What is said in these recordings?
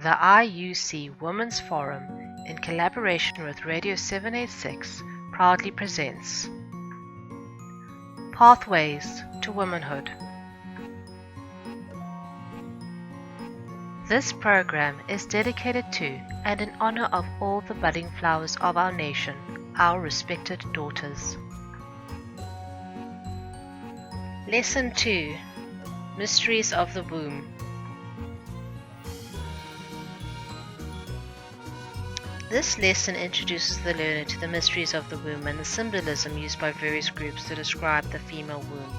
The IUC Women's Forum, in collaboration with Radio 786, proudly presents Pathways to Womanhood. This program is dedicated to and in honor of all the budding flowers of our nation, our respected daughters. Lesson 2: Mysteries of the Womb. This lesson introduces the learner to the mysteries of the womb and the symbolism used by various groups to describe the female womb.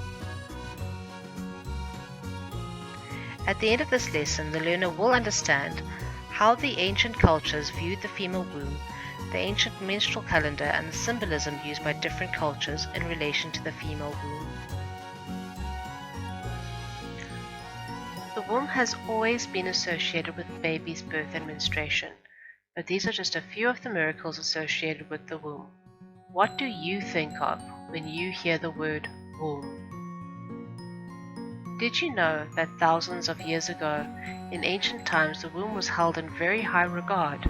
At the end of this lesson, the learner will understand how the ancient cultures viewed the female womb, the ancient menstrual calendar, and the symbolism used by different cultures in relation to the female womb. The womb has always been associated with the baby's birth and menstruation. But these are just a few of the miracles associated with the womb. What do you think of when you hear the word womb? Did you know that thousands of years ago, in ancient times, the womb was held in very high regard?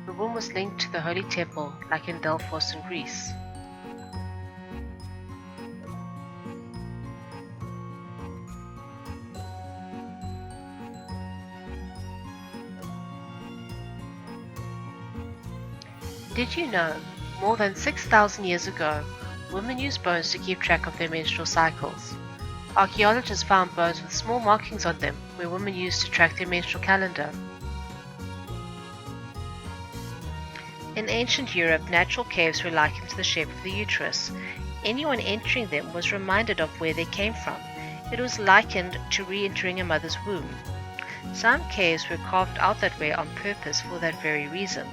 The womb was linked to the Holy Temple, like in Delphos in Greece. Did you know, more than 6,000 years ago, women used bones to keep track of their menstrual cycles? Archaeologists found bones with small markings on them, where women used to track their menstrual calendar. In ancient Europe, natural caves were likened to the shape of the uterus. Anyone entering them was reminded of where they came from. It was likened to re-entering a mother's womb. Some caves were carved out that way on purpose for that very reason.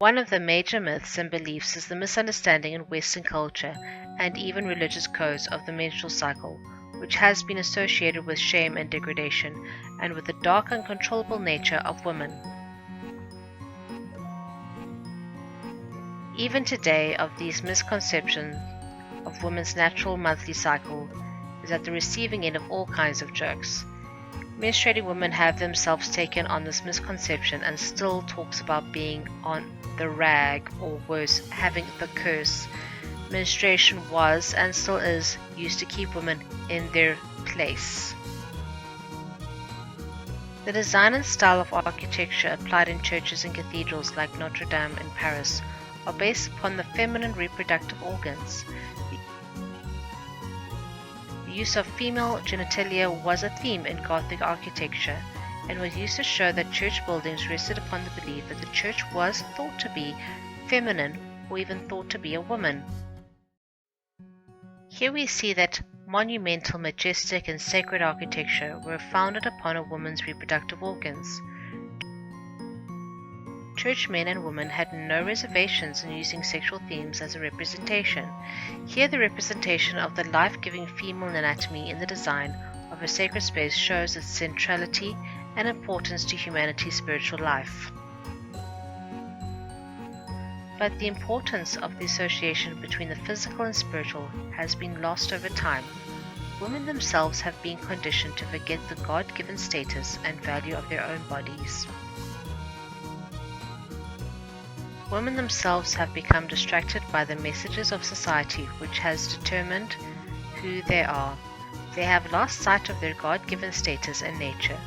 One of the major myths and beliefs is the misunderstanding in Western culture and even religious codes of the menstrual cycle, which has been associated with shame and degradation, and with the dark uncontrollable nature of women. Even today, of these misconceptions of women's natural monthly cycle is at the receiving end of all kinds of jokes. Menstruating women have themselves taken on this misconception and still talks about being on the rag, or worse, having the curse. Menstruation was, and still is, used to keep women in their place. The design and style of architecture applied in churches and cathedrals like Notre Dame in Paris are based upon the feminine reproductive organs. The use of female genitalia was a theme in Gothic architecture and was used to show that church buildings rested upon the belief that the church was thought to be feminine or even thought to be a woman. Here we see that monumental, majestic, and sacred architecture were founded upon a woman's reproductive organs. Church men and women had no reservations in using sexual themes as a representation. Here the representation of the life-giving female anatomy in the design of a sacred space shows its centrality and importance to humanity's spiritual life. But the importance of the association between the physical and spiritual has been lost over time. Women themselves have been conditioned to forget the God-given status and value of their own bodies. Women themselves have become distracted by the messages of society, which has determined who they are. They have lost sight of their God-given status and nature.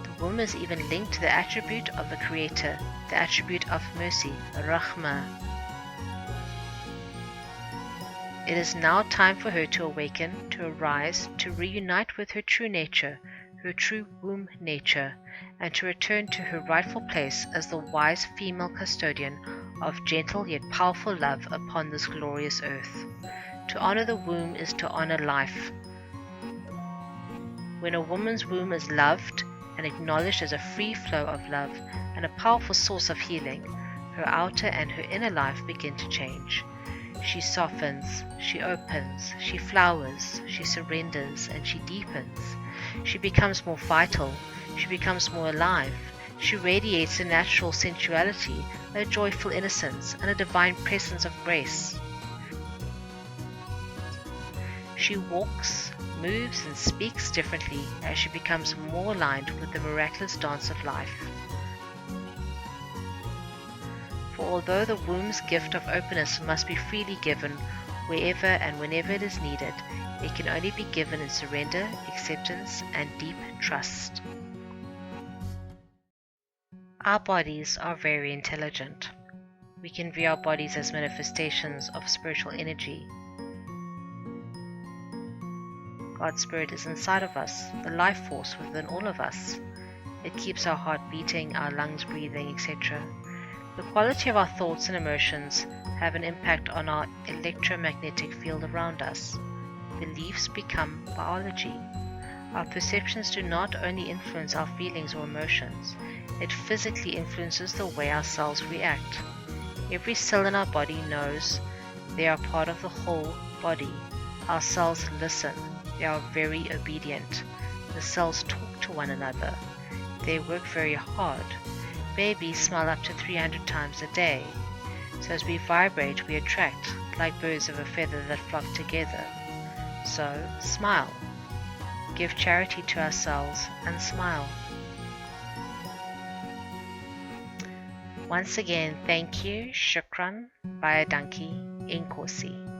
The womb is even linked to the attribute of the Creator, the attribute of mercy, Rahmah. It is now time for her to awaken, to arise, to reunite with her true nature, her true womb nature, and to return to her rightful place as the wise female custodian of gentle yet powerful love upon this glorious earth. To honor the womb is to honor life. When a woman's womb is loved and acknowledged as a free flow of love and a powerful source of healing, her outer and her inner life begin to change. She softens, she opens, she flowers, she surrenders, and she deepens. She becomes more vital, she becomes more alive. She radiates a natural sensuality, a joyful innocence, and a divine presence of grace. She walks, moves and speaks differently as she becomes more aligned with the miraculous dance of life. For although the womb's gift of openness must be freely given wherever and whenever it is needed, it can only be given in surrender, acceptance, and deep trust. Our bodies are very intelligent. We can view our bodies as manifestations of spiritual energy. God's Spirit is inside of us, the life force within all of us. It keeps our heart beating, our lungs breathing, etc. The quality of our thoughts and emotions have an impact on our electromagnetic field around us. Beliefs become biology. Our perceptions do not only influence our feelings or emotions, it physically influences the way our cells react. Every cell in our body knows they are part of the whole body. Our cells listen. They are very obedient. The cells talk to one another. They work very hard. Babies smile up to 300 times a day. So as we vibrate, we attract, like birds of a feather that flock together. So, smile. Give charity to ourselves and smile. Once again, thank you, Shukran, Bayadanki, Inkosi.